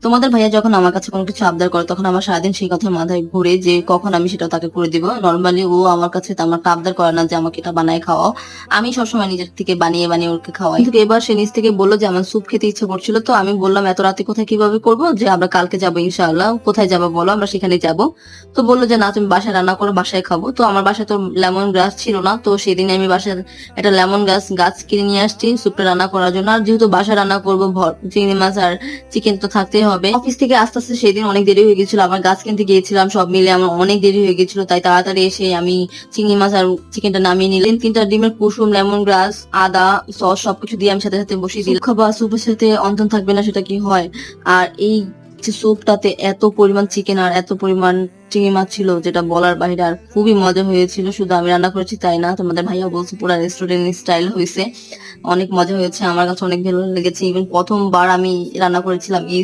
তোমাদের ভাইয়া যখন আমার কাছে কোনো কিছু আবদার করে তখন আমার সারাদিন সেই কথা মাথায় ঘুরে যে কখন আমি সেটা তাকে করে দিব। নর্মালি ও আমার কাছে আমার আবদার করে না যে আমাকে এটা বানায় খাওয়াও, আমি সবসময় নিজের থেকে বানিয়ে বানিয়ে ওকে খাওয়াই। কিন্তু এবার সে নিজ থেকে বললো যে আমার স্যুপ খেতে ইচ্ছে করছিল, তো আমি বললাম এত রাতে কোথায় কিভাবে করবো, যে আমরা কালকে যাবো ইনশাআল্লাহ। কোথায় যাবো বলো, আমরা সেখানে যাবো। তো বললো যে না তুমি বাসায় রান্না করো, বাসায় খাবো। তো আমার বাসায় তো লেমন গ্রাস ছিল না, তো সেদিন আমি বাসায় একটা লেমন গাছ কিনে নিয়ে আসছি স্যুপটা রান্না করার জন্য। আর যেহেতু বাসায় রান্না করবো, চিংড়ি মাছ আর চিকেন তো থাকতেই হবে। অফিস থেকে আস্তে আস্তে সেদিন অনেক দেরি হয়ে গেছিল, আমার গাছ কিনতে গিয়েছিলাম, সব মিলে আমার অনেক দেরি হয়ে গেছিল। তাই তাড়াতাড়ি এসে আমি চিংড়ি মাছ আর চিকেনটা নামিয়ে নিলাম। 3টা ডিমের কুসুম, লেমন গ্রাস, আদা, সস সবকিছু দিয়ে আমি সাথে সাথে বসিয়ে দিলাম। খাবার স্যুপের সাথে অন্তন থাকবে না সেটা কি হয়। আর এই যে স্যুপটাতে এত পরিমাণ চিকেন আর এত পরিমাণ চিংড়ি মাছ ছিল যেটা বলার বাইরে। আর খুবই মজা হয়েছিল, শুধু আমি রান্না করেছি তাই না, তোমাদের ভাইয়া বলছে পুরো রেস্টুরেন্ট স্টাইল হয়েছে। অনেক মজা হয়েছে, আমার কাছে অনেক ভালো লেগেছে। ইভেন প্রথমবার আমি রান্না করেছিলাম এই